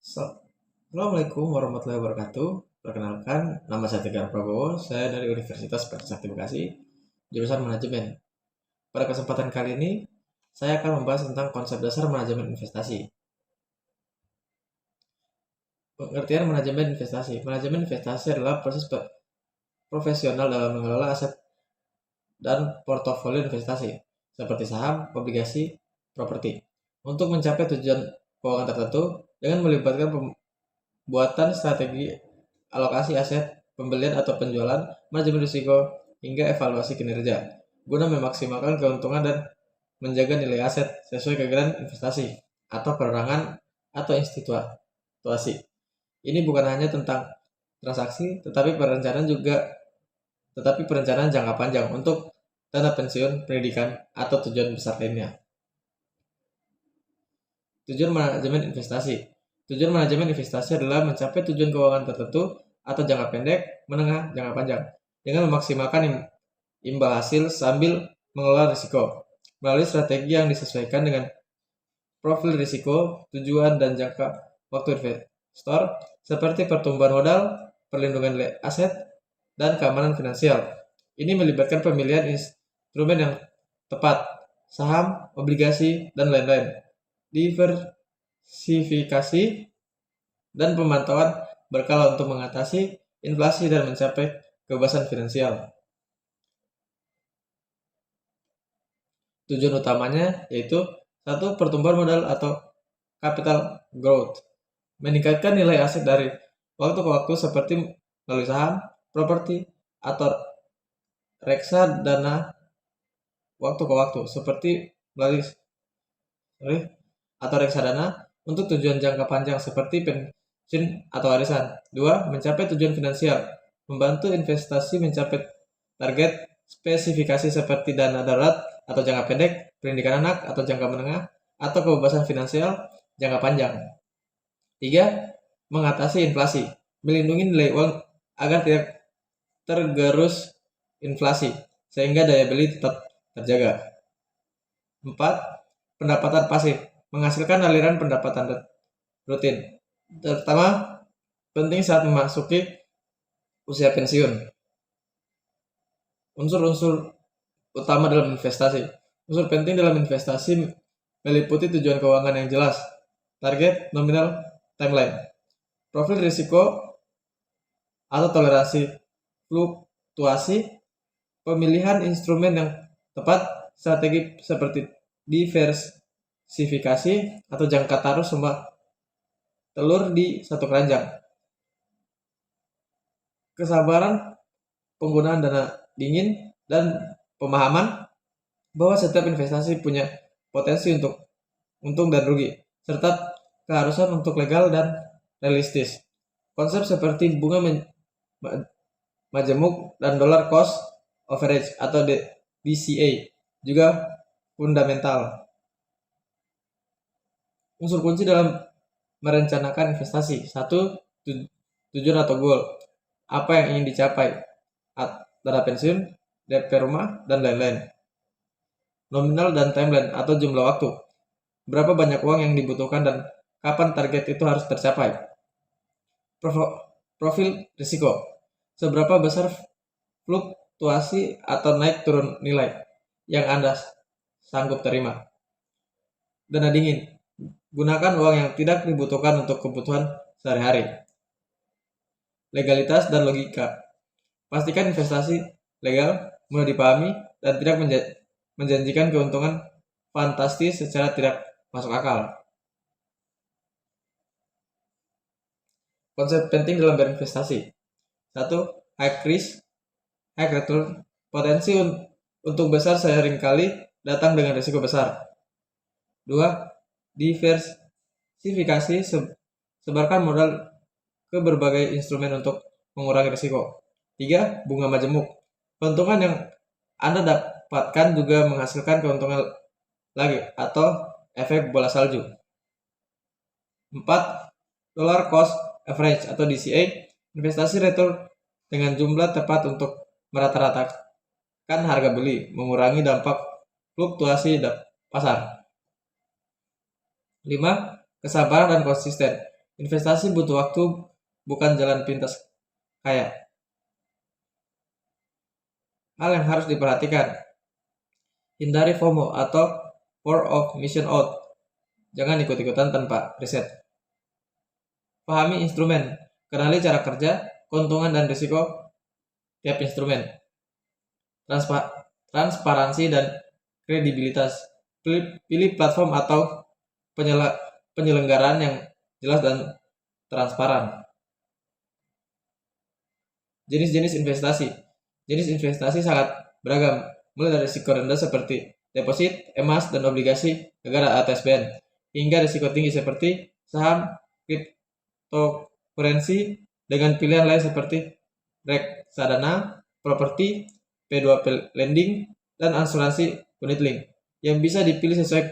Assalamualaikum warahmatullahi wabarakatuh. Perkenalkan, nama saya Tegar Prabowo. Saya dari Universitas Trisakti Bekasi, jurusan manajemen. Pada kesempatan kali ini, saya akan membahas tentang konsep dasar manajemen investasi. Pengertian manajemen investasi. Manajemen investasi adalah proses profesional dalam mengelola aset dan portofolio investasi, seperti saham, obligasi, properti, untuk mencapai tujuan keuangan tertentu dengan melibatkan buatan strategi alokasi aset, pembelian atau penjualan, manajemen risiko, hingga evaluasi kinerja, guna memaksimalkan keuntungan dan menjaga nilai aset sesuai kegiatan investasi atau perorangan atau institusi. Ini bukan hanya tentang transaksi, tetapi perencanaan jangka panjang untuk dana pensiun, pendidikan, atau tujuan besar lainnya. Tujuan manajemen investasi. Tujuan manajemen investasi adalah mencapai tujuan keuangan tertentu atau jangka pendek, menengah, jangka panjang dengan memaksimalkan imbal hasil sambil mengelola risiko melalui strategi yang disesuaikan dengan profil risiko, tujuan, dan jangka waktu investor seperti pertumbuhan modal, perlindungan aset, dan keamanan finansial. Ini melibatkan pemilihan instrumen yang tepat, saham, obligasi, dan lain-lain, diversifikasi, dan pemantauan berkala untuk mengatasi inflasi dan mencapai kebebasan finansial. Tujuan utamanya yaitu 1. Pertumbuhan modal atau capital growth, meningkatkan nilai aset dari waktu ke waktu seperti melalui saham, properti, atau reksadana waktu ke waktu seperti melalui reksadana untuk tujuan jangka panjang seperti pensiun atau warisan. 2. Mencapai tujuan finansial, membantu investasi mencapai target spesifikasi seperti dana darurat atau jangka pendek, pendidikan anak atau jangka menengah, atau kebebasan finansial jangka panjang. 3. Mengatasi inflasi, melindungi nilai uang agar tidak tergerus inflasi, sehingga daya beli tetap terjaga. 4. Pendapatan pasif, menghasilkan aliran pendapatan rutin, terutama penting saat memasuki usia pensiun. Unsur-unsur utama dalam investasi. Unsur penting dalam investasi meliputi tujuan keuangan yang jelas, target, nominal, timeline, profil risiko atau toleransi fluktuasi, pemilihan instrumen yang tepat, strategi seperti diversifikasi atau jangka taruh semua telur di satu keranjang, kesabaran penggunaan dana dingin, dan pemahaman bahwa setiap investasi punya potensi untuk untung dan rugi, serta keharusan untuk legal dan realistis. Konsep seperti bunga majemuk dan dollar cost average atau DCA juga fundamental. Unsur kunci dalam merencanakan investasi. 1. Tujuan atau goal. Apa yang ingin dicapai? Dana pensiun, DP rumah, dan lain-lain. Nominal dan timeline atau jumlah waktu. Berapa banyak uang yang dibutuhkan dan kapan target itu harus tercapai. Profil risiko. Seberapa besar fluktuasi atau naik turun nilai yang Anda sanggup terima. Dana dingin. Gunakan uang yang tidak dibutuhkan untuk kebutuhan sehari-hari. Legalitas dan logika. Pastikan investasi legal, mudah dipahami, dan tidak menjanjikan keuntungan fantastis secara tidak masuk akal. Konsep penting dalam berinvestasi. 1. High risk, high return. Potensi untuk besar seringkali datang dengan risiko besar. 2. Diversifikasi, sebarkan modal ke berbagai instrumen untuk mengurangi risiko. 3. Bunga majemuk. Keuntungan yang Anda dapatkan juga menghasilkan keuntungan lagi atau efek bola salju. 4. Dollar cost average atau DCA, investasi return dengan jumlah tepat untuk merata-ratakan harga beli, mengurangi dampak fluktuasi pasar. 5. Kesabaran dan konsisten, Investasi butuh waktu, bukan jalan pintas kaya. Hal yang harus diperhatikan: hindari FOMO atau fear of missing out. Jangan ikut-ikutan tanpa riset. Pahami instrumen, kenali cara kerja, keuntungan dan risiko tiap instrumen. Transparansi dan kredibilitas. Pilih platform atau penyelenggaraan yang jelas dan transparan. Jenis-jenis investasi. Jenis investasi sangat beragam, mulai dari risiko rendah seperti deposit, emas, dan obligasi negara atau SBN, hingga risiko tinggi seperti saham, cryptocurrency, dengan pilihan lain seperti reksadana, properti, P2P lending, dan asuransi unit link, yang bisa dipilih sesuai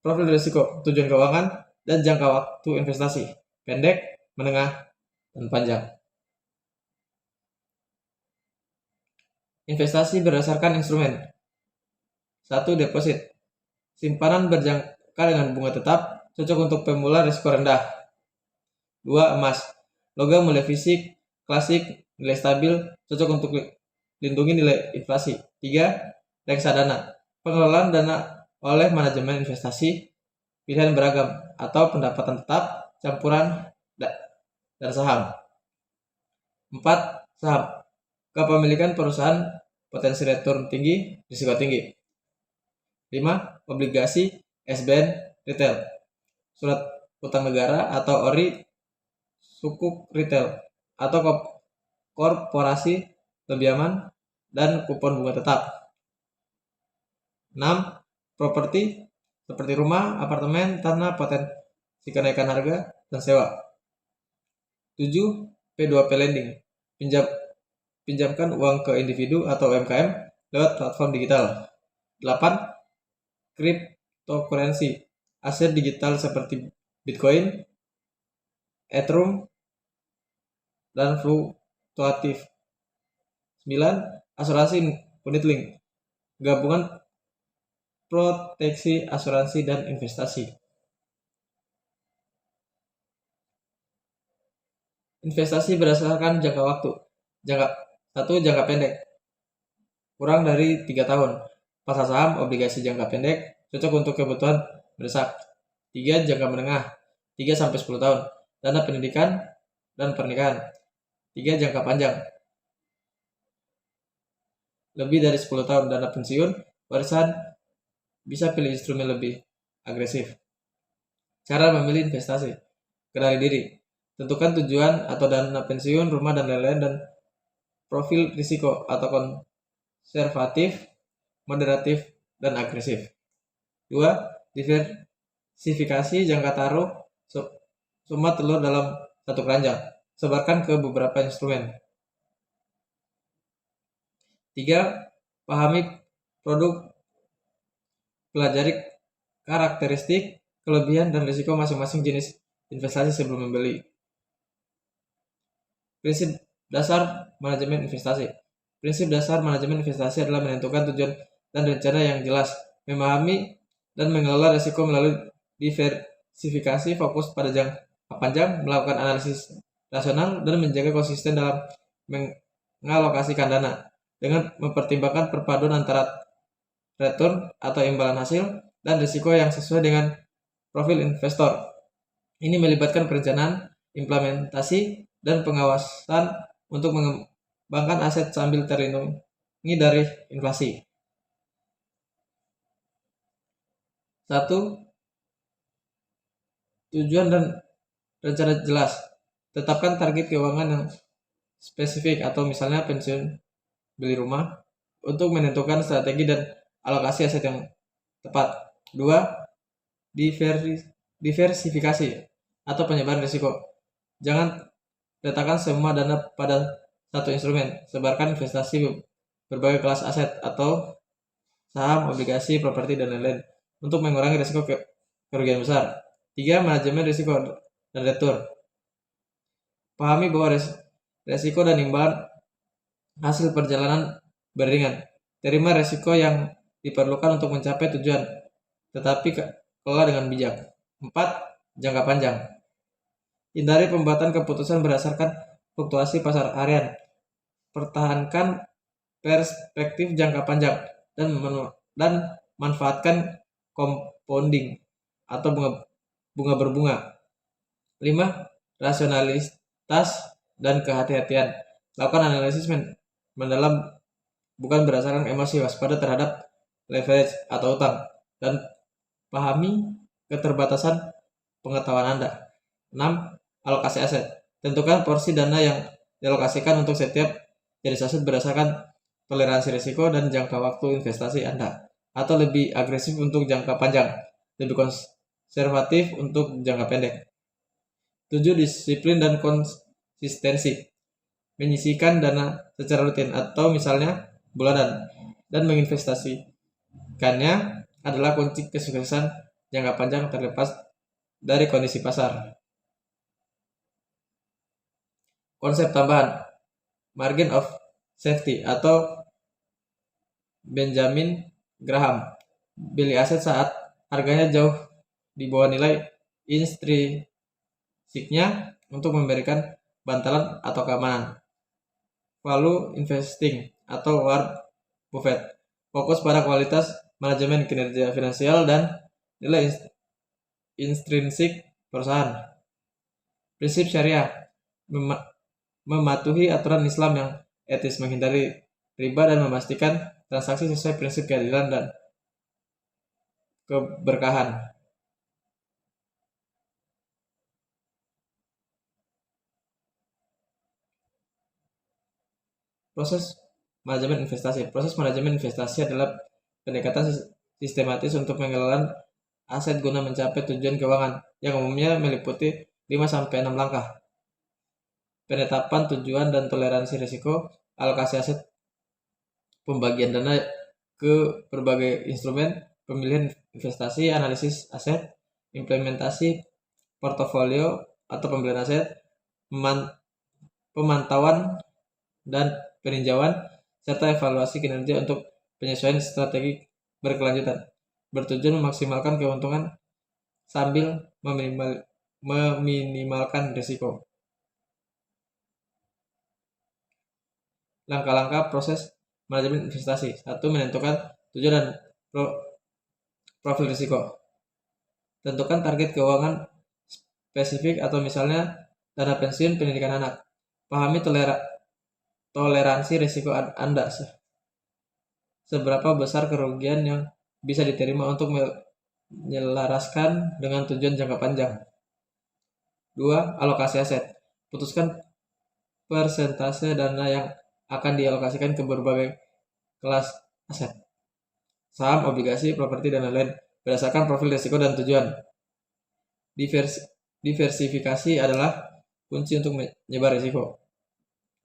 profil risiko, tujuan keuangan, dan jangka waktu investasi, pendek, menengah, dan panjang. Investasi berdasarkan instrumen. 1. Deposit. Simpanan berjangka dengan bunga tetap, cocok untuk pemula, risiko rendah. 2. Emas. Logam mulia fisik, klasik, nilai stabil, cocok untuk lindungi nilai inflasi. 3. Reksadana. Pengelolaan dana oleh manajemen investasi, pilihan beragam, atau pendapatan tetap, campuran, dan saham. 4. Saham. Kepemilikan perusahaan, potensi return tinggi, risiko tinggi. 5. Obligasi, SBN, retail, surat utang negara atau ORI, sukuk retail, atau korporasi lebih aman, dan kupon bunga tetap. 6. Properti, seperti rumah, apartemen, tanah, potensi kenaikan harga, dan sewa. 7. P2P lending, pinjamkan uang ke individu atau UMKM lewat platform digital. 8. Cryptocurrency, aset digital seperti Bitcoin, Ethereum, dan fluktuatif. 9. Asuransi unit link, gabungan proteksi asuransi dan investasi. Investasi berdasarkan jangka waktu. 1. Jangka pendek, kurang dari 3 tahun. Pasar saham, obligasi jangka pendek, cocok untuk kebutuhan mendesak. 3. Jangka menengah, 3-10 tahun. Dana pendidikan dan pernikahan. 3. Jangka panjang, lebih dari 10 tahun. Dana pensiun, warisan, bisa pilih instrumen lebih agresif. Cara memilih investasi: kenali diri, tentukan tujuan atau dana pensiun, rumah, dan lain-lain, dan profil risiko atau konservatif, moderatif, dan agresif. 2. Diversifikasi, jangka taruh semua telur dalam satu keranjang, sebarkan ke beberapa instrumen. 3. Pahami produk, pelajari karakteristik, kelebihan, dan risiko masing-masing jenis investasi sebelum membeli. Prinsip dasar manajemen investasi. Prinsip dasar manajemen investasi adalah menentukan tujuan dan rencana yang jelas, memahami dan mengelola risiko melalui diversifikasi, fokus pada jangka panjang, melakukan analisis rasional, dan menjaga konsisten dalam mengalokasikan dana dengan mempertimbangkan perpaduan antara return atau imbalan hasil dan risiko yang sesuai dengan profil investor. Ini melibatkan perencanaan, implementasi, dan pengawasan untuk mengembangkan aset sambil terlindungi dari inflasi. 1. Tujuan dan rencana jelas. Tetapkan target keuangan yang spesifik, atau misalnya pensiun, beli rumah, untuk menentukan strategi dan alokasi aset yang tepat. 2. Diversifikasi atau penyebaran risiko. Jangan letakkan semua dana pada satu instrumen. Sebarkan investasi berbagai kelas aset atau saham, obligasi, properti, dan lain-lain untuk mengurangi risiko kerugian besar. 3. Manajemen risiko dan return. Pahami bahwa risiko dan imbalan hasil perjalanan beriringan. Terima risiko yang diperlukan untuk mencapai tujuan, tetapi kelola dengan bijak. 4. Jangka panjang. Hindari pembuatan keputusan berdasarkan fluktuasi pasar harian. Pertahankan perspektif jangka panjang dan manfaatkan compounding atau bunga berbunga. 5. Rasionalitas dan kehati-hatian. Lakukan analisis mendalam bukan berdasarkan emosi, waspada terhadap leverage atau utang, dan pahami keterbatasan pengetahuan Anda. 6. Alokasi aset. Tentukan porsi dana yang dialokasikan untuk setiap jenis aset berdasarkan toleransi risiko dan jangka waktu investasi Anda, atau lebih agresif untuk jangka panjang, lebih konservatif untuk jangka pendek. 7. Disiplin dan konsistensi. Menyisihkan dana secara rutin atau misalnya bulanan dan menginvestasikannya adalah kunci kesuksesan jangka panjang terlepas dari kondisi pasar. Konsep tambahan, margin of safety atau Benjamin Graham. Beli aset saat harganya jauh di bawah nilai intrinsiknya untuk memberikan bantalan atau keamanan. Value investing atau Warren Buffett. Fokus pada kualitas manajemen kinerja finansial dan nilai intrinsik perusahaan. Prinsip syariah, mematuhi aturan Islam yang etis, menghindari riba dan memastikan transaksi sesuai prinsip keadilan dan keberkahan. Proses manajemen investasi. Proses manajemen investasi adalah pendekatan sistematis untuk mengelola aset guna mencapai tujuan keuangan yang umumnya meliputi 5-6 langkah. Penetapan tujuan dan toleransi risiko, alokasi aset, pembagian dana ke berbagai instrumen, pemilihan investasi, analisis aset, implementasi portofolio atau pembelian aset, pemantauan dan peninjauan, serta evaluasi kinerja untuk penyesuaian strategi berkelanjutan, bertujuan memaksimalkan keuntungan sambil meminimalkan risiko. Langkah-langkah proses manajemen investasi. 1. Menentukan tujuan dan profil risiko. Tentukan target keuangan spesifik atau misalnya dana pensiun, pendidikan anak. Pahami toleransi risiko Anda. Seberapa besar kerugian yang bisa diterima untuk menyelaraskan dengan tujuan jangka panjang. 2. Alokasi aset. Putuskan persentase dana yang akan dialokasikan ke berbagai kelas aset, saham, obligasi, properti, dan lain-lain berdasarkan profil risiko dan tujuan. Diversifikasi adalah kunci untuk menyebar risiko.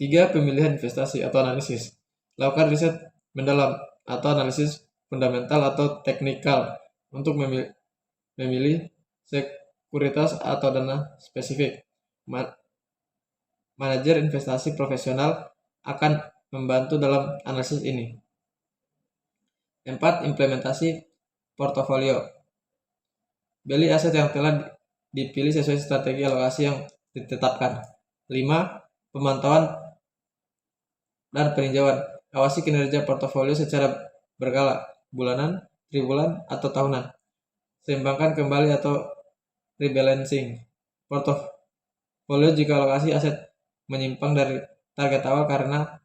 3. Pemilihan investasi atau analisis. Lakukan riset mendalam atau analisis fundamental atau teknikal untuk memilih sekuritas atau dana spesifik. Manajer investasi profesional akan membantu dalam analisis ini. 4. Implementasi portofolio. Beli aset yang telah dipilih sesuai strategi alokasi yang ditetapkan. 5. Pemantauan dan peninjauan. Awasi kinerja portofolio secara berkala, bulanan, triwulan, atau tahunan. Seimbangkan kembali atau rebalancing portofolio jika alokasi aset menyimpang dari target awal karena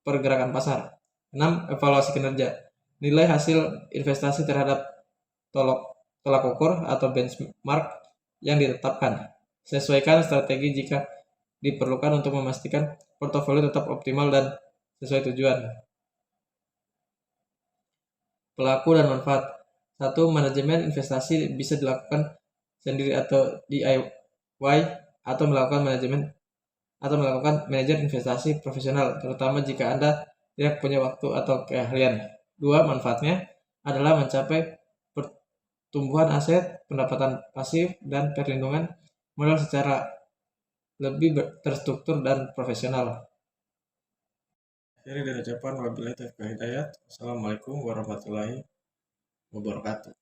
pergerakan pasar. 6. Evaluasi kinerja. Nilai hasil investasi terhadap tolak ukur atau benchmark yang ditetapkan. Sesuaikan strategi jika diperlukan untuk memastikan portofolio tetap optimal dan sesuai tujuan. Pelaku dan manfaat. 1. Manajemen investasi bisa dilakukan sendiri atau DIY atau melakukan manajer investasi profesional, terutama jika Anda tidak punya waktu atau keahlian. 2. Manfaatnya adalah mencapai pertumbuhan aset, pendapatan pasif, dan perlindungan modal secara lebih terstruktur dan profesional. Akhirnya dari ucapan wabillahi taufiq wal hidayah. Assalamualaikum warahmatullahi wabarakatuh.